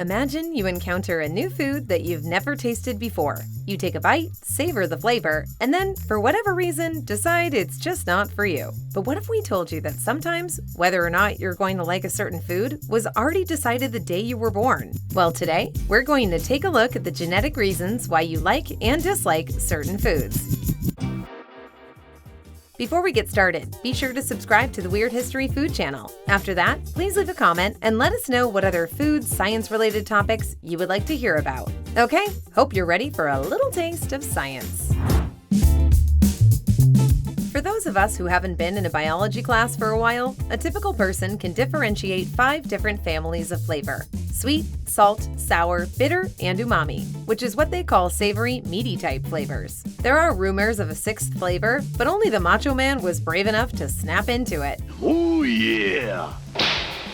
Imagine you encounter a new food that you've never tasted before. You take a bite, savor the flavor, and then, for whatever reason, decide it's just not for you. But what if we told you that sometimes, whether or not you're going to like a certain food was already decided the day you were born? Well, today, we're going to take a look at the genetic reasons why you like and dislike certain foods. Before we get started, be sure to subscribe to the Weird History Food channel. After that, please leave a comment and let us know what other food science-related topics you would like to hear about. Okay, hope you're ready for a little taste of science. For those of us who haven't been in a biology class for a while, a typical person can differentiate 5 different families of flavor: sweet, salt, sour, bitter, and umami, which is what they call savory, meaty type flavors. There are rumors of a 6th flavor, but only the Macho Man was brave enough to snap into it. Oh yeah!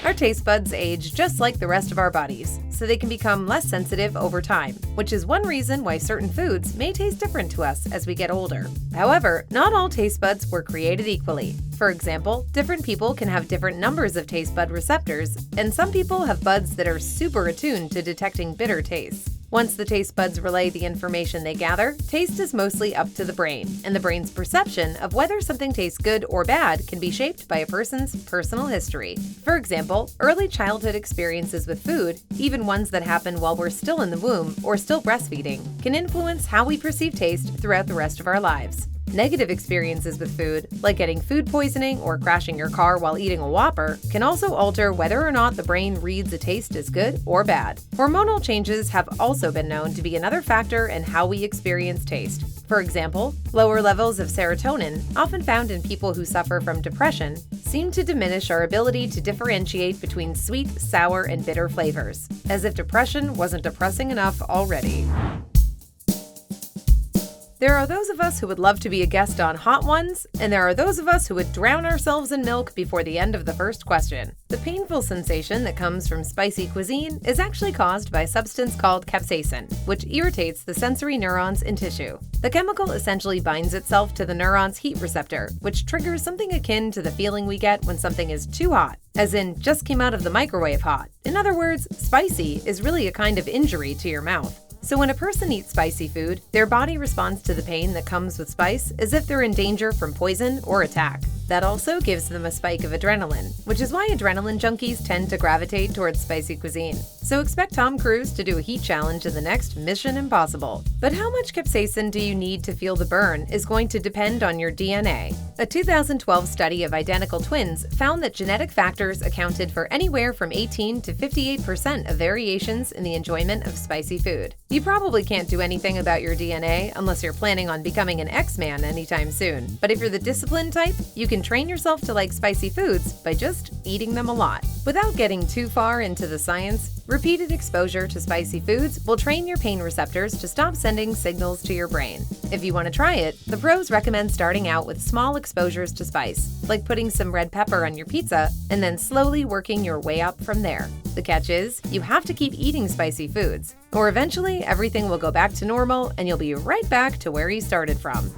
Our taste buds age just like the rest of our bodies, so they can become less sensitive over time, which is one reason why certain foods may taste different to us as we get older. However, not all taste buds were created equally. For example, different people can have different numbers of taste bud receptors, and some people have buds that are super attuned to detecting bitter tastes. Once the taste buds relay the information they gather, taste is mostly up to the brain, and the brain's perception of whether something tastes good or bad can be shaped by a person's personal history. For example, early childhood experiences with food, even ones that happen while we're still in the womb or still breastfeeding, can influence how we perceive taste throughout the rest of our lives. Negative experiences with food, like getting food poisoning or crashing your car while eating a Whopper, can also alter whether or not the brain reads a taste as good or bad. Hormonal changes have also been known to be another factor in how we experience taste. For example, lower levels of serotonin, often found in people who suffer from depression, seem to diminish our ability to differentiate between sweet, sour, and bitter flavors, as if depression wasn't depressing enough already. There are those of us who would love to be a guest on Hot Ones, and there are those of us who would drown ourselves in milk before the end of the first question. The painful sensation that comes from spicy cuisine is actually caused by a substance called capsaicin, which irritates the sensory neurons in tissue. The chemical essentially binds itself to the neuron's heat receptor, which triggers something akin to the feeling we get when something is too hot, as in just came out of the microwave hot. In other words, spicy is really a kind of injury to your mouth. So when a person eats spicy food, their body responds to the pain that comes with spice as if they're in danger from poison or attack. That also gives them a spike of adrenaline, which is why adrenaline junkies tend to gravitate towards spicy cuisine. So expect Tom Cruise to do a heat challenge in the next Mission Impossible. But how much capsaicin do you need to feel the burn is going to depend on your DNA. A 2012 study of identical twins found that genetic factors accounted for anywhere from 18 to 58% of variations in the enjoyment of spicy food. You probably can't do anything about your DNA unless you're planning on becoming an X-Man anytime soon. But if you're the disciplined type, you can train yourself to like spicy foods by just eating them a lot. Without getting too far into the science, repeated exposure to spicy foods will train your pain receptors to stop sending signals to your brain. If you want to try it, the pros recommend starting out with small exposures to spice, like putting some red pepper on your pizza and then slowly working your way up from there. The catch is, you have to keep eating spicy foods, or eventually everything will go back to normal and you'll be right back to where you started from.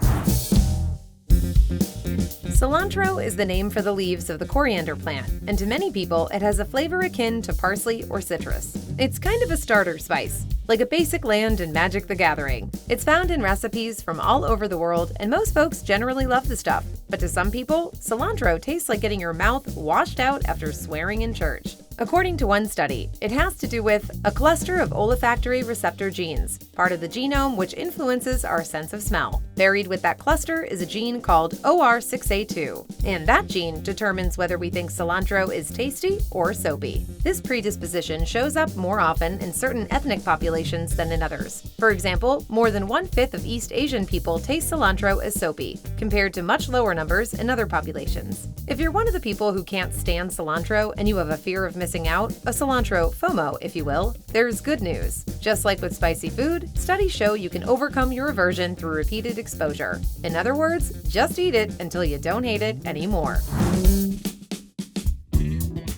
Cilantro is the name for the leaves of the coriander plant, and to many people, it has a flavor akin to parsley or citrus. It's kind of a starter spice, like a basic land in Magic the Gathering. It's found in recipes from all over the world, and most folks generally love the stuff. But to some people, cilantro tastes like getting your mouth washed out after swearing in church. According to one study, it has to do with a cluster of olfactory receptor genes, part of the genome which influences our sense of smell. Buried with that cluster is a gene called OR6A2, and that gene determines whether we think cilantro is tasty or soapy. This predisposition shows up more often in certain ethnic populations than in others. For example, more than 1/5 of East Asian people taste cilantro as soapy, compared to much lower numbers in other populations. If you're one of the people who can't stand cilantro and you have a fear of missing out, a cilantro FOMO, if you will, there's good news. Just like with spicy food, studies show you can overcome your aversion through repeated exposure. In other words, just eat it until you don't hate it anymore.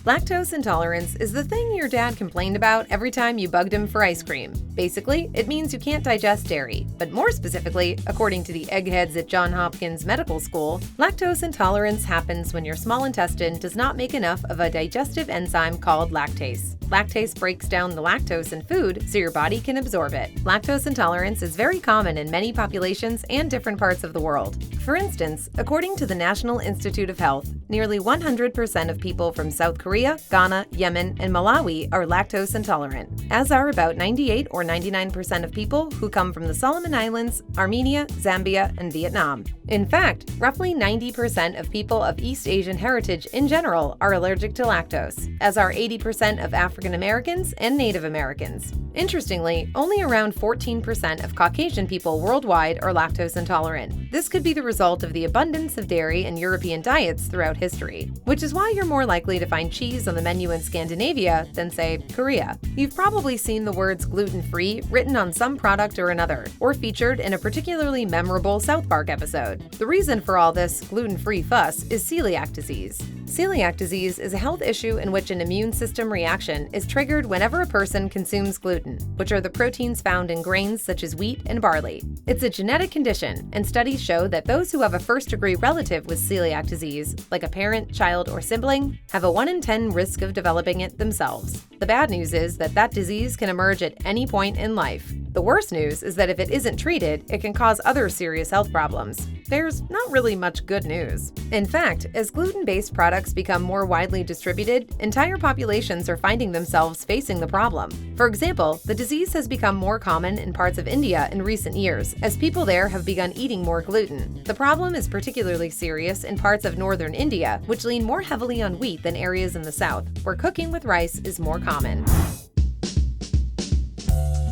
Lactose intolerance is the thing your dad complained about every time you bugged him for ice cream. Basically, it means you can't digest dairy, but more specifically, according to the eggheads at Johns Hopkins Medical School, lactose intolerance happens when your small intestine does not make enough of a digestive enzyme called lactase. Lactase breaks down the lactose in food so your body can absorb it. Lactose intolerance is very common in many populations and different parts of the world. For instance, according to the National Institute of Health, nearly 100% of people from South Korea, Ghana, Yemen, and Malawi are lactose intolerant, as are about 98 or 99% of people who come from the Solomon Islands, Armenia, Zambia, and Vietnam. In fact, roughly 90% of people of East Asian heritage in general are allergic to lactose, as are 80% of African Americans and Native Americans. Interestingly, only around 14% of Caucasian people worldwide are lactose intolerant. This could be the result of the abundance of dairy in European diets throughout history, which is why you're more likely to find cheese on the menu in Scandinavia than, say, Korea. You've probably seen the words gluten-free written on some product or another, or featured in a particularly memorable South Park episode. The reason for all this gluten-free fuss is celiac disease. Celiac disease is a health issue in which an immune system reaction is triggered whenever a person consumes gluten, which are the proteins found in grains such as wheat and barley. It's a genetic condition, and studies show that those who have a first-degree relative with celiac disease, like a parent, child, or sibling, have a 1 in 10 risk of developing it themselves. The bad news is that disease can emerge at any point in life. The worst news is that if it isn't treated, it can cause other serious health problems. There's not really much good news. In fact, as gluten-based products become more widely distributed, entire populations are finding themselves facing the problem. For example, the disease has become more common in parts of India in recent years, as people there have begun eating more gluten. The problem is particularly serious in parts of northern India, which lean more heavily on wheat than areas in the south, where cooking with rice is more common.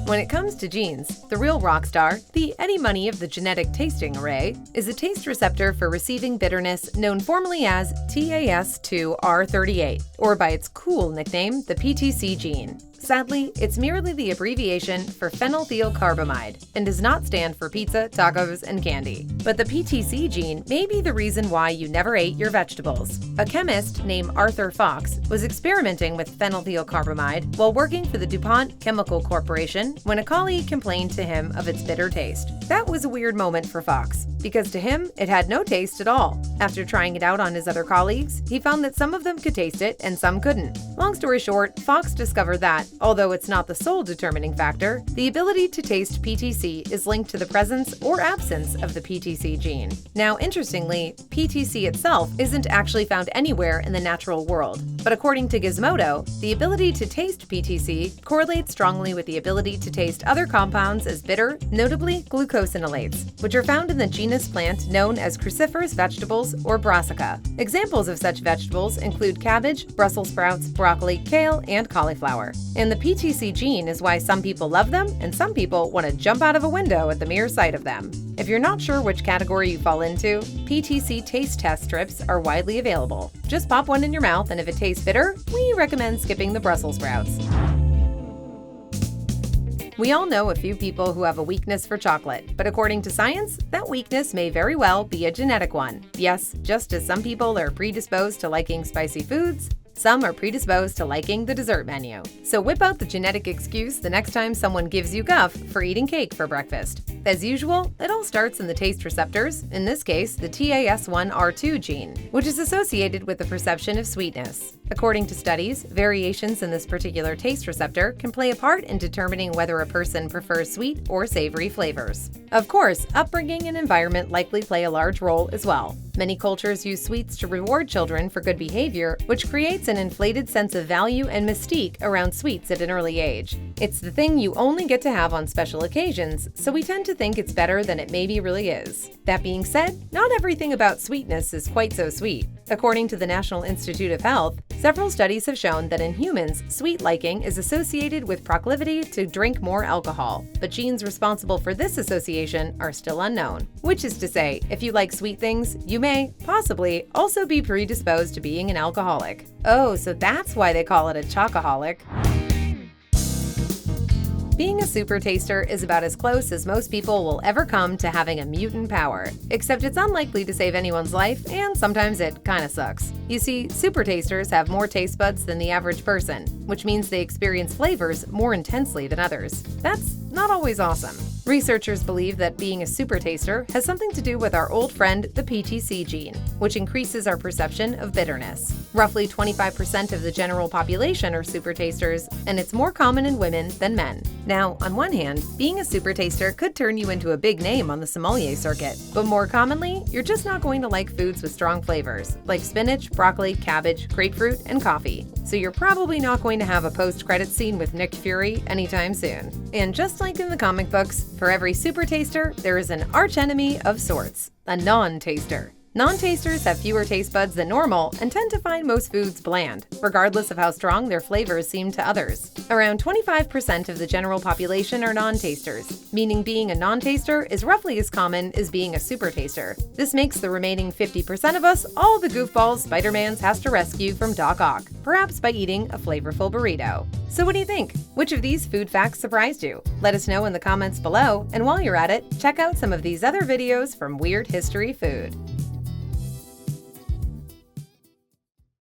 When it comes to genes, the real rock star, the Eddie Money of the genetic tasting array, is a taste receptor for receiving bitterness known formally as TAS2R38, or by its cool nickname, the PTC gene. Sadly, it's merely the abbreviation for phenylethylcarbamide and does not stand for pizza, tacos, and candy. But the PTC gene may be the reason why you never ate your vegetables. A chemist named Arthur Fox was experimenting with phenylethylcarbamide while working for the DuPont Chemical Corporation when a colleague complained to him of its bitter taste. That was a weird moment for Fox, because to him, it had no taste at all. After trying it out on his other colleagues, he found that some of them could taste it and some couldn't. Long story short, Fox discovered that, although it's not the sole determining factor, the ability to taste PTC is linked to the presence or absence of the PTC gene. Now, interestingly, PTC itself isn't actually found anywhere in the natural world, but according to Gizmodo, the ability to taste PTC correlates strongly with the ability to taste other compounds as bitter, notably glucosinolates, which are found in the genus plant known as cruciferous vegetables or brassica. Examples of such vegetables include cabbage, Brussels sprouts, broccoli, kale, and cauliflower. And the PTC gene is why some people love them and some people want to jump out of a window at the mere sight of them. If you're not sure which category you fall into, PTC taste test strips are widely available. Just pop one in your mouth, and if it tastes bitter, we recommend skipping the Brussels sprouts. We all know a few people who have a weakness for chocolate, but according to science, that weakness may very well be a genetic one. Yes, just as some people are predisposed to liking spicy foods, some are predisposed to liking the dessert menu. So whip out the genetic excuse the next time someone gives you guff for eating cake for breakfast. As usual, it all starts in the taste receptors, in this case, the TAS1R2 gene, which is associated with the perception of sweetness. According to studies, variations in this particular taste receptor can play a part in determining whether a person prefers sweet or savory flavors. Of course, upbringing and environment likely play a large role as well. Many cultures use sweets to reward children for good behavior, which creates an inflated sense of value and mystique around sweets at an early age. It's the thing you only get to have on special occasions, so we tend to think it's better than it maybe really is. That being said, not everything about sweetness is quite so sweet. According to the National Institute of Health, several studies have shown that in humans, sweet liking is associated with proclivity to drink more alcohol, but genes responsible for this association are still unknown. Which is to say, if you like sweet things, you may, possibly, also be predisposed to being an alcoholic. Oh, so that's why they call it a chocoholic. Being a super taster is about as close as most people will ever come to having a mutant power, except it's unlikely to save anyone's life, and sometimes it kinda sucks. You see, super tasters have more taste buds than the average person, which means they experience flavors more intensely than others. That's not always awesome. Researchers believe that being a super taster has something to do with our old friend, the PTC gene, which increases our perception of bitterness. Roughly 25% of the general population are super tasters, and it's more common in women than men. Now, on one hand, being a super taster could turn you into a big name on the sommelier circuit, but more commonly, you're just not going to like foods with strong flavors, like spinach, broccoli, cabbage, grapefruit, and coffee. So you're probably not going to have a post-credits scene with Nick Fury anytime soon. And just like in the comic books, for every super taster, there is an archenemy of sorts, a non-taster. Non-tasters have fewer taste buds than normal and tend to find most foods bland, regardless of how strong their flavors seem to others. Around 25% of the general population are non-tasters, meaning being a non-taster is roughly as common as being a super taster. This makes the remaining 50% of us all the goofballs Spider-Man has to rescue from Doc Ock, perhaps by eating a flavorful burrito. So what do you think? Which of these food facts surprised you? Let us know in the comments below, and while you're at it, check out some of these other videos from Weird History Food.